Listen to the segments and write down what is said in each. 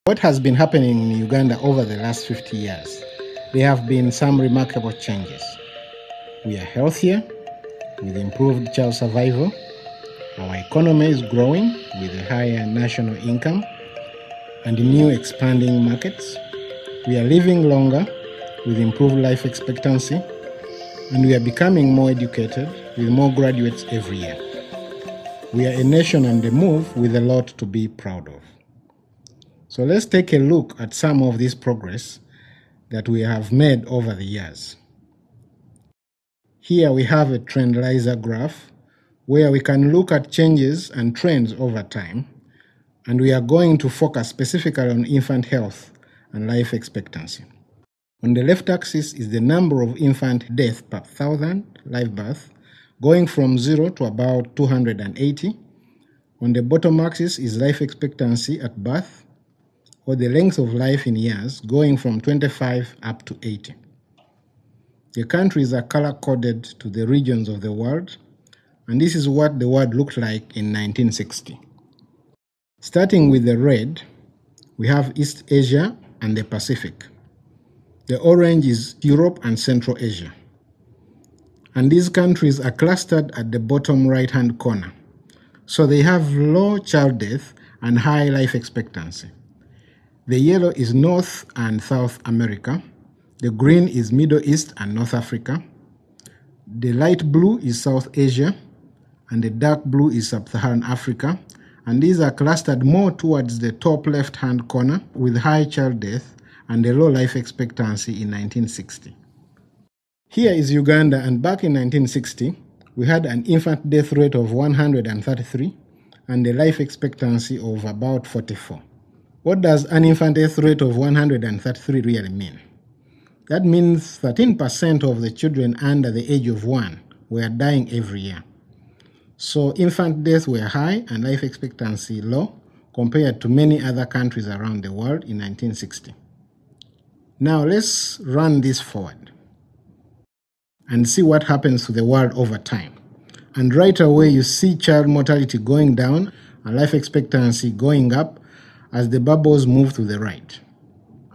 What has been happening in Uganda over the last 50 years? There have been some remarkable changes. We are healthier, with improved child survival. Our economy is growing with a higher national income and new expanding markets. We are living longer with improved life expectancy, and we are becoming more educated with more graduates every year. We are a nation on the move with a lot to be proud of. So let's take a look at some of this progress that we have made over the years. Here we have a trendlizer graph where we can look at changes and trends over time, and we are going to focus specifically on infant health and life expectancy. On the left axis is the number of infant deaths per 1,000 live births, going from 0 to about 280. On the bottom axis is life expectancy at birth, or the length of life in years, going from 25 up to 80. The countries are color-coded to the regions of the world, and this is what the world looked like in 1960. Starting with the red, we have East Asia and the Pacific. The orange is Europe and Central Asia. And these countries are clustered at the bottom right-hand corner. So they have low child death and high life expectancy. The yellow is North and South America. The green is Middle East and North Africa. The light blue is South Asia, and the dark blue is Sub-Saharan Africa. And these are clustered more towards the top left-hand corner with high child death and a low life expectancy in 1960. Here is Uganda, and back in 1960, we had an infant death rate of 133 and a life expectancy of about 44. What does an infant death rate of 133 really mean? That means 13% of the children under the age of 1 were dying every year. So infant deaths were high and life expectancy low compared to many other countries around the world in 1960. Now let's run this forward and see what happens to the world over time. And right away you see child mortality going down and life expectancy going up as the bubbles move to the right.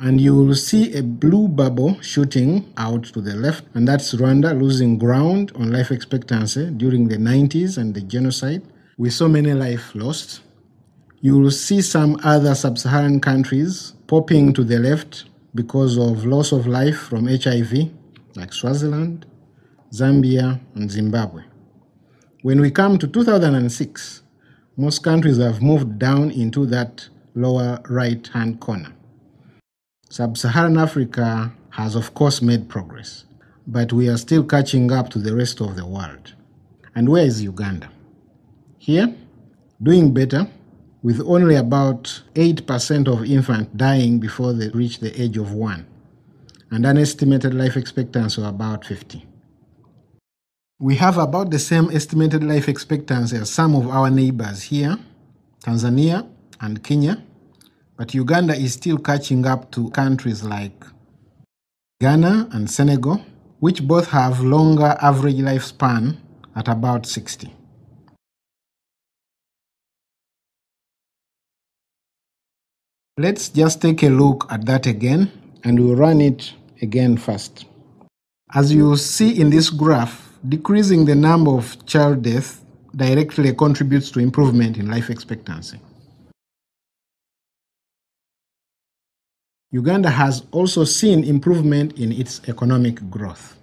And you will see a blue bubble shooting out to the left, and that's Rwanda losing ground on life expectancy during the 90s and the genocide, with so many lives lost. You will see some other sub-Saharan countries popping to the left because of loss of life from HIV, like Swaziland, Zambia, and Zimbabwe. When we come to 2006, most countries have moved down into that lower right-hand corner. Sub-Saharan Africa has of course made progress, but we are still catching up to the rest of the world. And where is Uganda? Here, doing better, with only about 8% of infants dying before they reach the age of 1, and an estimated life expectancy of about 50. We have about the same estimated life expectancy as some of our neighbors here, Tanzania and Kenya, but Uganda is still catching up to countries like Ghana and Senegal, which both have longer average lifespan at about 60. Let's just take a look at that again, and we'll run it again first. As you see in this graph, decreasing the number of child deaths directly contributes to improvement in life expectancy. Uganda has also seen improvement in its economic growth.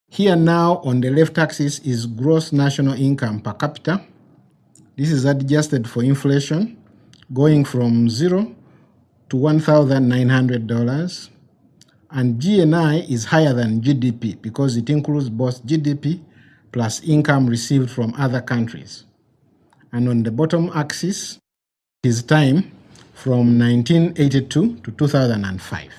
Here now on the left axis is gross national income per capita. This is adjusted for inflation, going from 0 to $1,900, and GNI is higher than GDP because it includes both GDP plus income received from other countries. And on the bottom axis is time from 1982 to 2005.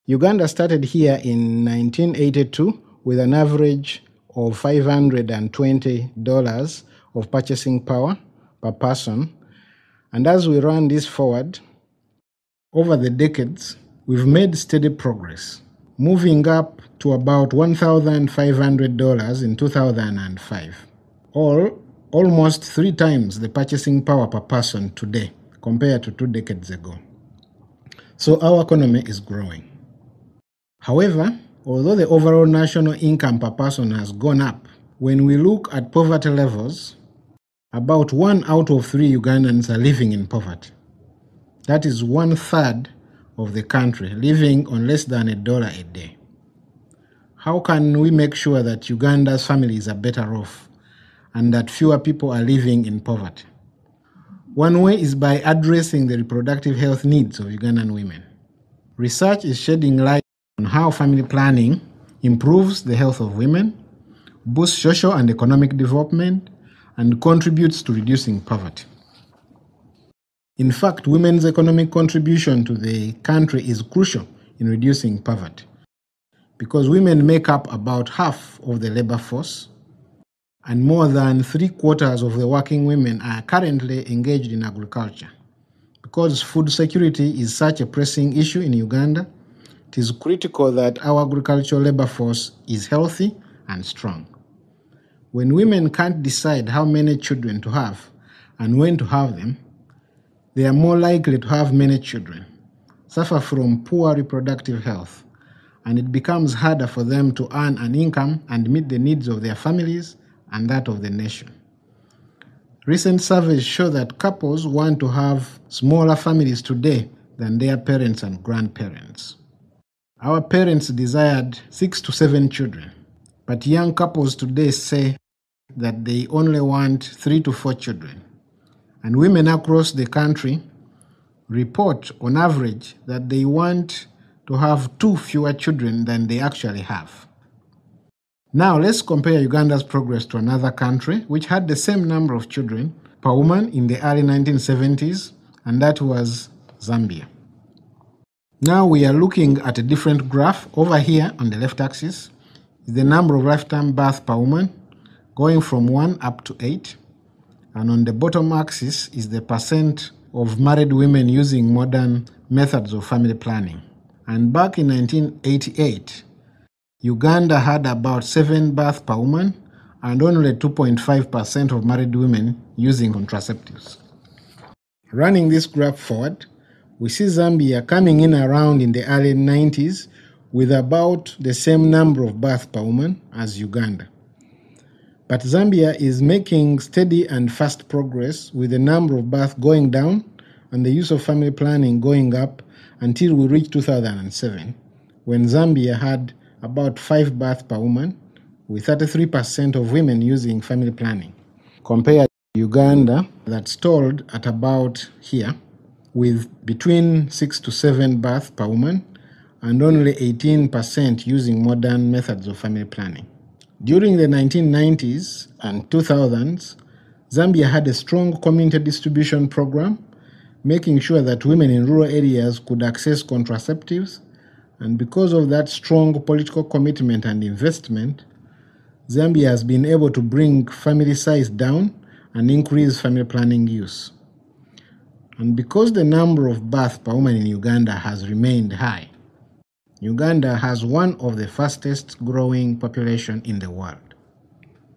Uganda started here in 1982 with an average of $520 of purchasing power per person, and as we run this forward, over the decades, we've made steady progress, moving up to about $1,500 in 2005, or almost 3 times the purchasing power per person today compared to 2 decades ago. So our economy is growing. However, although the overall national income per person has gone up, when we look at poverty levels, about 1 out of 3 Ugandans are living in poverty. That is 1/3 of the country living on less than $1 a day. How can we make sure that Uganda's families are better off and that fewer people are living in poverty? One way is by addressing the reproductive health needs of Ugandan women. Research is shedding light on how family planning improves the health of women, boosts social and economic development, and contributes to reducing poverty. In fact, women's economic contribution to the country is crucial in reducing poverty because women make up about half of the labor force, and more than 3/4 of the working women are currently engaged in agriculture. Because food security is such a pressing issue in Uganda, it is critical that our agricultural labor force is healthy and strong. When women can't decide how many children to have and when to have them, they are more likely to have many children, suffer from poor reproductive health, and it becomes harder for them to earn an income and meet the needs of their families and that of the nation. Recent surveys show that couples want to have smaller families today than their parents and grandparents. Our parents desired 6 to 7 children, but young couples today say that they only want 3 to 4 children. And women across the country report on average that they want to have 2 fewer children than they actually have. Now let's compare Uganda's progress to another country which had the same number of children per woman in the early 1970s, and that was Zambia. Now we are looking at a different graph. Over here on the left axis is the number of lifetime births per woman, going from 1 up to 8. And on the bottom axis is the percent of married women using modern methods of family planning. And back in 1988, Uganda had about 7 births per woman and only 2.5% of married women using contraceptives. Running this graph forward, we see Zambia coming in around in the early 90s with about the same number of births per woman as Uganda. But Zambia is making steady and fast progress with the number of births going down and the use of family planning going up until we reach 2007, when Zambia had about 5 births per woman, with 33% of women using family planning, compared to Uganda that stalled at about here, with between 6 to 7 births per woman and only 18% using modern methods of family planning. During the 1990s and 2000s, Zambia had a strong community distribution program, making sure that women in rural areas could access contraceptives, and because of that strong political commitment and investment, Zambia has been able to bring family size down and increase family planning use. And because the number of births per woman in Uganda has remained high, Uganda has one of the fastest growing population in the world.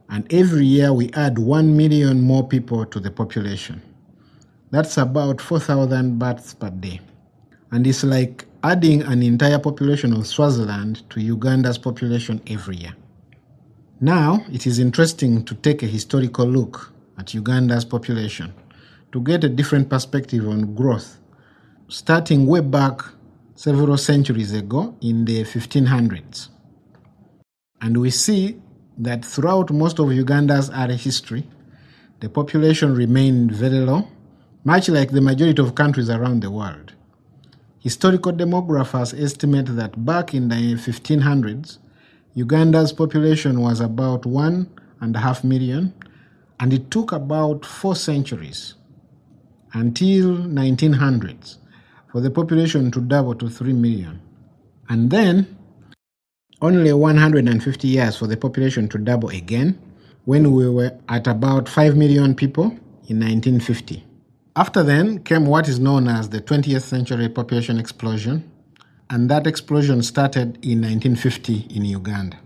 And every year we add 1 million more people to the population. That's about 4,000 births per day. And it's like adding an entire population of Swaziland to Uganda's population every year. Now, it is interesting to take a historical look at Uganda's population to get a different perspective on growth, starting way back several centuries ago in the 1500s. And we see that throughout most of Uganda's early history, the population remained very low, much like the majority of countries around the world. Historical demographers estimate that back in the 1500s, Uganda's population was about 1.5 million, and it took about 4 centuries until 1900s for the population to double to 3 million. And then only 150 years for the population to double again when we were at about 5 million people in 1950. After then came what is known as the 20th century population explosion, and that explosion started in 1950 in Uganda.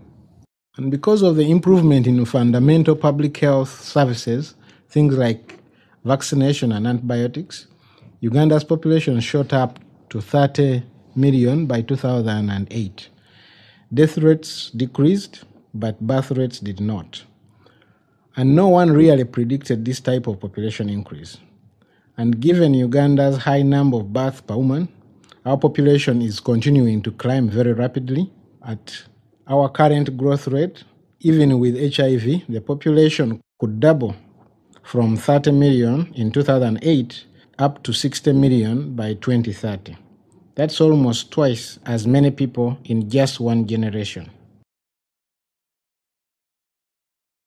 And because of the improvement in fundamental public health services, things like vaccination and antibiotics, Uganda's population shot up to 30 million by 2008. Death rates decreased, but birth rates did not. And no one really predicted this type of population increase. And given Uganda's high number of births per woman, our population is continuing to climb very rapidly. At our current growth rate, even with HIV, the population could double from 30 million in 2008 up to 60 million by 2030. That's almost twice as many people in just one generation.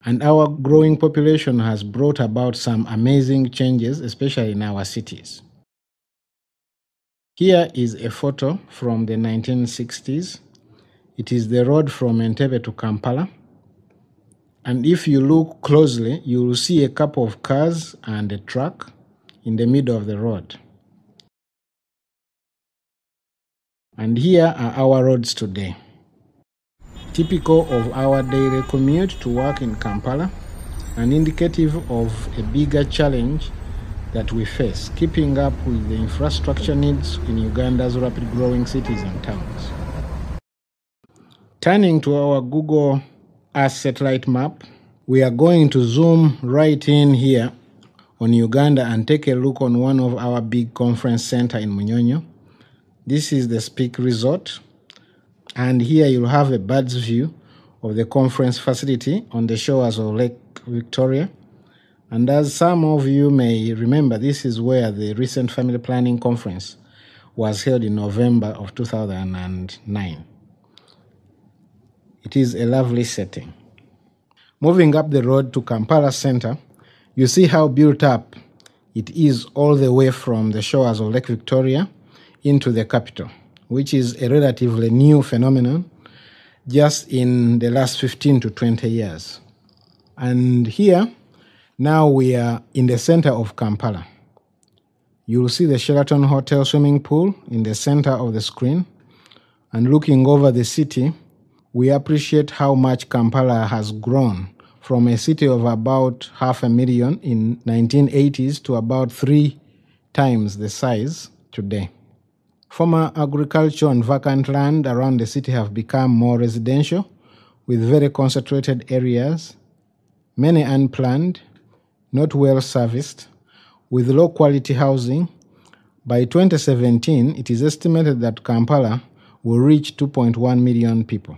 And our growing population has brought about some amazing changes, especially in our cities. Here is a photo from the 1960s. It is the road from Entebbe to Kampala. And if you look closely, you will see a couple of cars and a truck in the middle of the road. And here are our roads today. Typical of our daily commute to work in Kampala, and indicative of a bigger challenge that we face, keeping up with the infrastructure needs in Uganda's rapid growing cities and towns. Turning to our Google Earth satellite map, we are going to zoom right in here on Uganda and take a look on one of our big conference centers in Munyonyo. This is the Speak Resort, and here you'll have a bird's view of the conference facility on the shores of Lake Victoria. And as some of you may remember, this is where the recent family planning conference was held in November of 2009. It is a lovely setting. Moving up the road to Kampala Center, you see how built up it is all the way from the shores of Lake Victoria into the capital, which is a relatively new phenomenon just in the last 15 to 20 years. And here, now we are in the center of Kampala. You will see the Sheraton Hotel swimming pool in the center of the screen. And looking over the city, we appreciate how much Kampala has grown from a city of about 500,000 in 1980s to about 3 times the size today. Former agriculture and vacant land around the city have become more residential, with very concentrated areas, many unplanned, not well serviced, with low quality housing. By 2017, it is estimated that Kampala will reach 2.1 million people.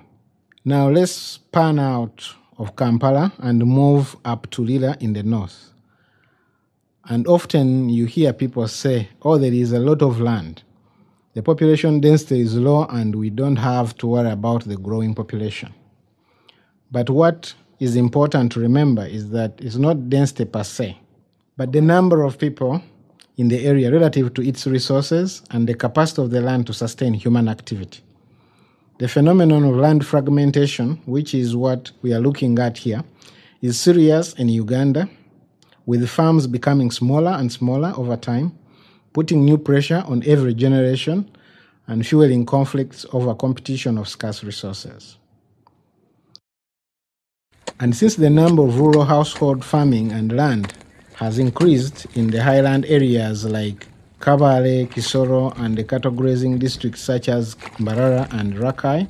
Now let's pan out of Kampala and move up to Lira in the north. And often you hear people say, oh, there is a lot of land. The population density is low and we don't have to worry about the growing population. But what is important to remember is that it's not density per se, but the number of people in the area relative to its resources and the capacity of the land to sustain human activity. The phenomenon of land fragmentation, which is what we are looking at here, is serious in Uganda, with farms becoming smaller and smaller over time, putting new pressure on every generation and fueling conflicts over competition of scarce resources. And since the number of rural household farming and land has increased in the highland areas like Kabale, Kisoro, and the cattle grazing districts such as Mbarara and Rakai,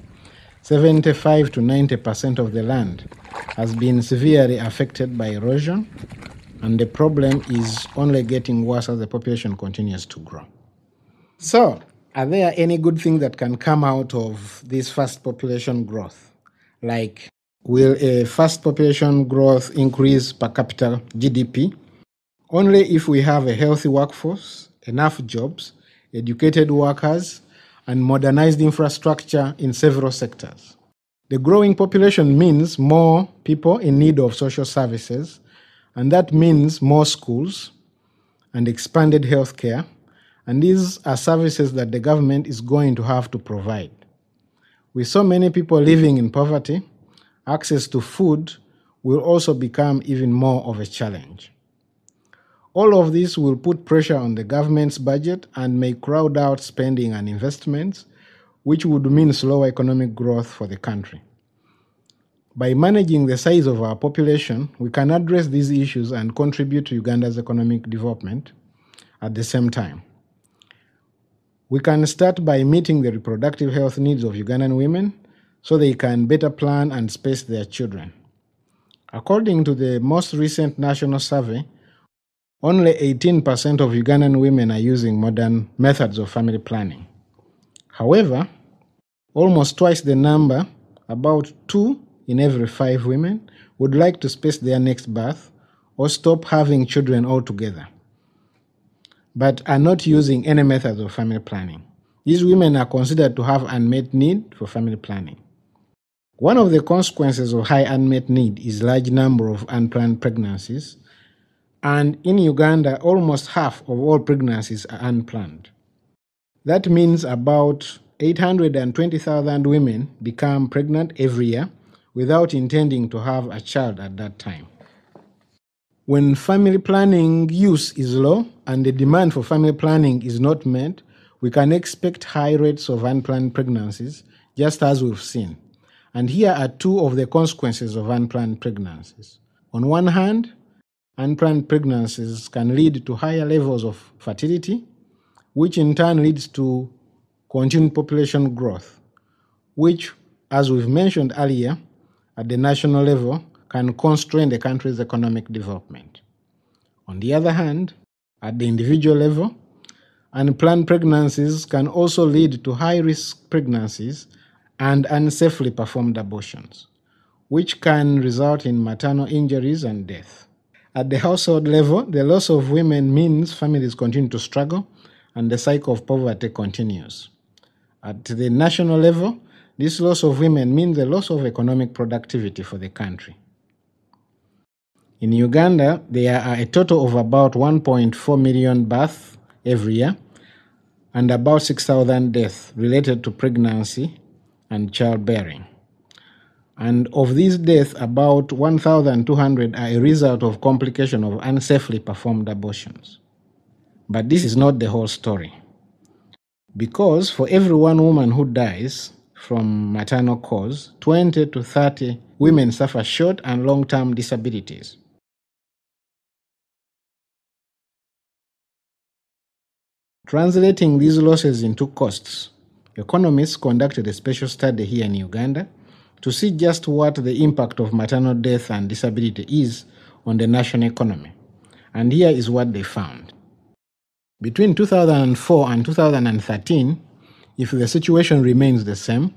75 to 90% of the land has been severely affected by erosion, and the problem is only getting worse as the population continues to grow. So, are there any good things that can come out of this fast population growth? Like, will a fast population growth increase per capita GDP? Only if we have a healthy workforce, enough jobs, educated workers, and modernized infrastructure in several sectors. The growing population means more people in need of social services, and that means more schools and expanded healthcare, and these are services that the government is going to have to provide. With so many people living in poverty, access to food will also become even more of a challenge. All of this will put pressure on the government's budget and may crowd out spending and investments, which would mean slower economic growth for the country. By managing the size of our population, we can address these issues and contribute to Uganda's economic development at the same time. We can start by meeting the reproductive health needs of Ugandan women so they can better plan and space their children. According to the most recent national survey, only 18% of Ugandan women are using modern methods of family planning. However, almost twice the number, about 2 in every 5 women, would like to space their next birth or stop having children altogether, but are not using any methods of family planning. These women are considered to have unmet need for family planning. One of the consequences of high unmet need is large number of unplanned pregnancies, and in Uganda, almost half of all pregnancies are unplanned. That means about 820,000 women become pregnant every year without intending to have a child at that time. When family planning use is low and the demand for family planning is not met, we can expect high rates of unplanned pregnancies, just as we've seen. And here are 2 of the consequences of unplanned pregnancies. On one hand, unplanned pregnancies can lead to higher levels of fertility, which in turn leads to continued population growth, which, as we've mentioned earlier, at the national level, can constrain the country's economic development. On the other hand, at the individual level, unplanned pregnancies can also lead to high-risk pregnancies and unsafely performed abortions, which can result in maternal injuries and death. At the household level, the loss of women means families continue to struggle and the cycle of poverty continues. At the national level, this loss of women means the loss of economic productivity for the country. In Uganda, there are a total of about 1.4 million births every year and about 6,000 deaths related to pregnancy and childbearing. And of these deaths, about 1,200 are a result of complication of unsafely performed abortions. But this is not the whole story. Because for every 1 woman who dies from maternal cause, 20 to 30 women suffer short and long-term disabilities. Translating these losses into costs, economists conducted a special study here in Uganda to see just what the impact of maternal death and disability is on the national economy. And here is what they found. Between 2004 and 2013, if the situation remains the same,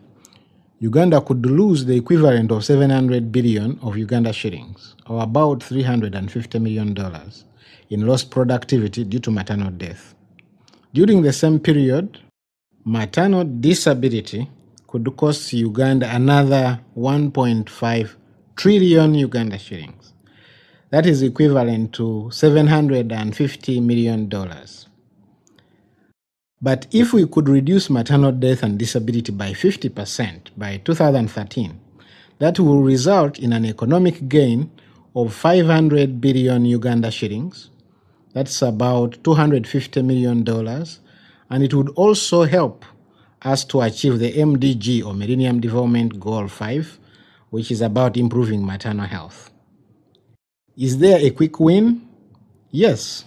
Uganda could lose the equivalent of 700 billion of Uganda shillings, or about $350 million, in lost productivity due to maternal death. During the same period, maternal disability could cost Uganda another 1.5 trillion Uganda shillings. That is equivalent to $750 million. But if we could reduce maternal death and disability by 50% by 2013, that will result in an economic gain of 500 billion Uganda shillings. That's about $250 million. And it would also help us to achieve the MDG, or Millennium Development Goal 5, which is about improving maternal health. Is there a quick win? Yes.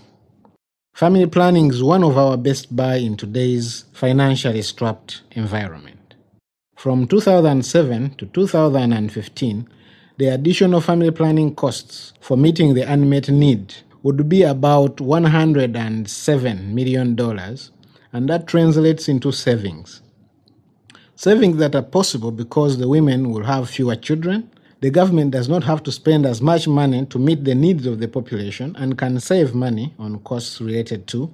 Family planning is one of our best buy in today's financially strapped environment. From 2007 to 2015, the additional family planning costs for meeting the unmet need would be about $107 million, and that translates into savings. Savings that are possible because the women will have fewer children. The government does not have to spend as much money to meet the needs of the population and can save money on costs related to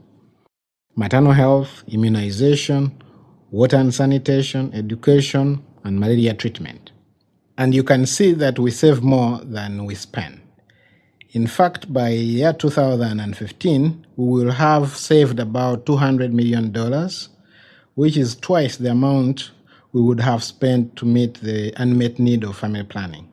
maternal health, immunization, water and sanitation, education, and malaria treatment. And you can see that we save more than we spend. In fact, by year 2015, we will have saved about $200 million, which is twice the amount we would have spent to meet the unmet need of family planning.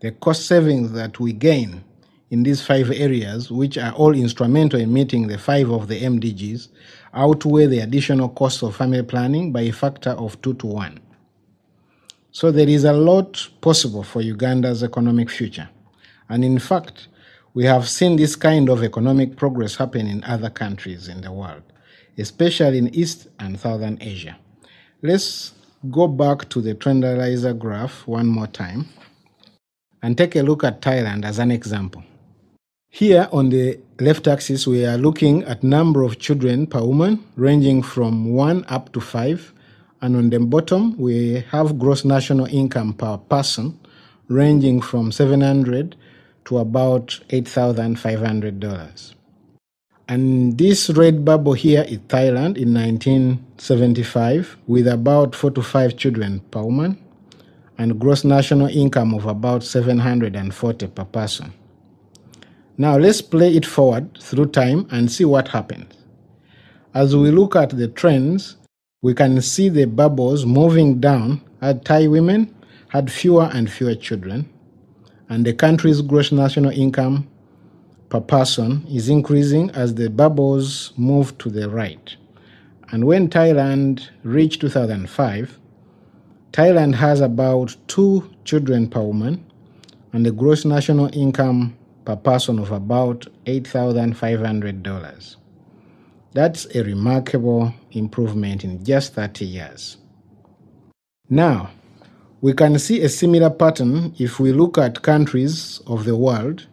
The cost savings that we gain in these 5 areas, which are all instrumental in meeting the 5 of the MDGs, outweigh the additional costs of family planning by a factor of 2 to 1. So there is a lot possible for Uganda's economic future. And in fact, we have seen this kind of economic progress happen in other countries in the world. especially in East and Southern Asia. Let's go back to the trend analyzer graph one more time and take a look at Thailand as an example. Here on the left axis, we are looking at number of children per woman ranging from 1 up to 5. And on the bottom, we have gross national income per person ranging from $700 to about $8,500. And this red bubble here is Thailand in 1975 with about 4 to 5 children per woman and gross national income of about $740 per person. Now let's play it forward through time and see what happens. As we look at the trends, we can see the bubbles moving down as Thai women had fewer and fewer children, and the country's gross national income per person is increasing as the bubbles move to the right. And when Thailand reached 2005, Thailand has about 2 children per woman and the gross national income per person of about $8,500. That's a remarkable improvement in just 30 years. Now, we can see a similar pattern if we look at countries of the world.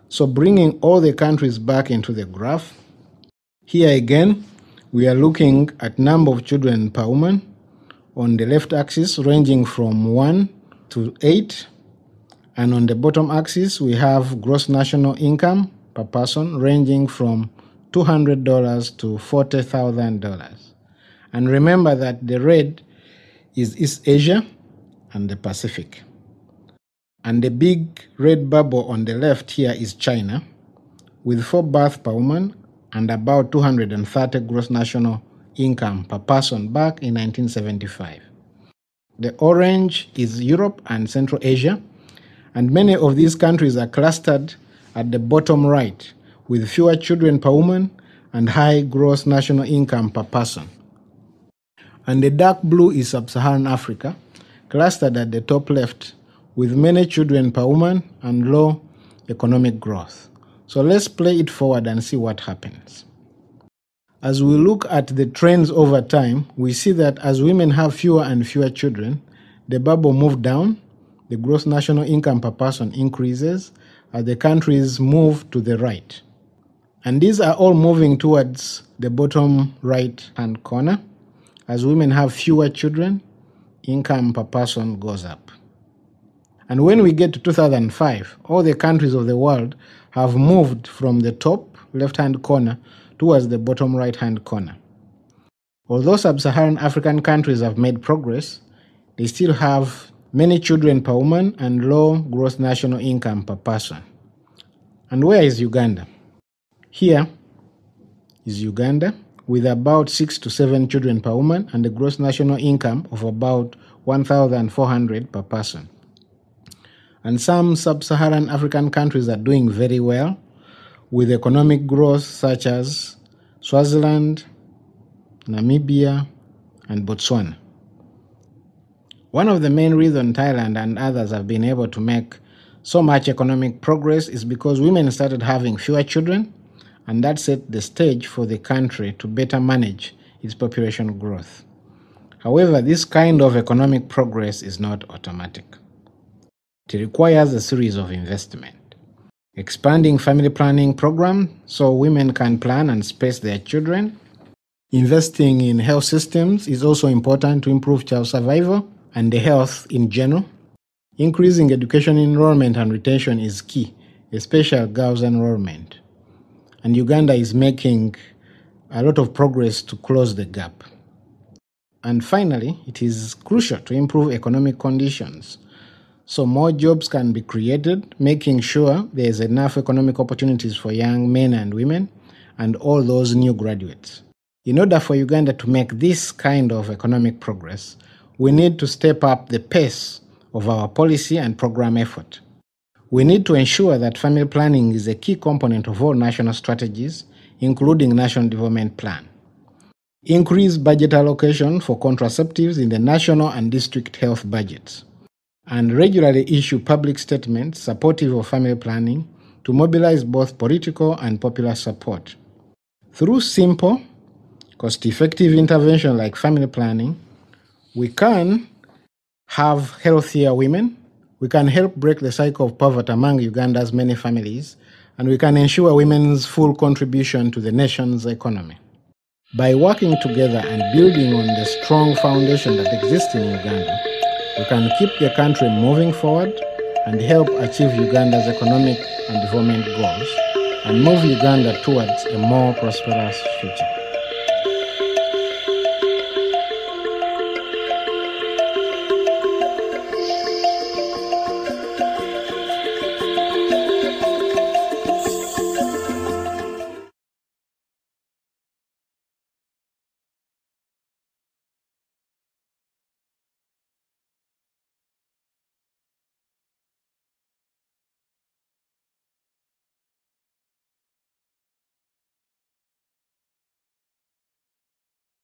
So bringing all the countries back into the graph, here again, we are looking at number of children per woman on the left axis ranging from 1 to 8. And on the bottom axis, we have gross national income per person ranging from $200 to $40,000. And remember that the red is East Asia and the Pacific. And the big red bubble on the left here is China, with 4 births per woman and about 230 gross national income per person back in 1975. The orange is Europe and Central Asia, and many of these countries are clustered at the bottom right, with fewer children per woman and high gross national income per person. And the dark blue is Sub-Saharan Africa, clustered at the top left, with many children per woman and low economic growth. So let's play it forward and see what happens. As we look at the trends over time, we see that as women have fewer and fewer children, the bubble moves down, the gross national income per person increases as the countries move to the right. And these are all moving towards the bottom right-hand corner. As women have fewer children, income per person goes up. And when we get to 2005, all the countries of the world have moved from the top left-hand corner towards the bottom right-hand corner. Although sub-Saharan African countries have made progress, they still have many children per woman and low gross national income per person. And where is Uganda? Here is Uganda with about 6 to 7 children per woman and a gross national income of about $1,400 per person. And some sub-Saharan African countries are doing very well with economic growth such as Swaziland, Namibia, and Botswana. One of the main reasons Thailand and others have been able to make so much economic progress is because women started having fewer children, and that set the stage for the country to better manage its population growth. However, this kind of economic progress is not automatic. It requires a series of investment. Expanding family planning program so women can plan and space their children. Investing in health systems is also important to improve child survival and the health in general. Increasing education enrollment and retention is key, especially girls' enrollment. And Uganda is making a lot of progress to close the gap. And finally, it is crucial to improve economic conditions so more jobs can be created, making sure there is enough economic opportunities for young men and women and all those new graduates. In order for Uganda to make this kind of economic progress, we need to step up the pace of our policy and program effort. We need to ensure that family planning is a key component of all national strategies, including National Development Plan. Increase budget allocation for contraceptives in the national and district health budgets. And regularly issue public statements supportive of family planning to mobilize both political and popular support. Through simple, cost-effective intervention like family planning, we can have healthier women, we can help break the cycle of poverty among Uganda's many families, and we can ensure women's full contribution to the nation's economy. By working together and building on the strong foundation that exists in Uganda, we can keep the country moving forward and help achieve Uganda's economic and development goals and move Uganda towards a more prosperous future.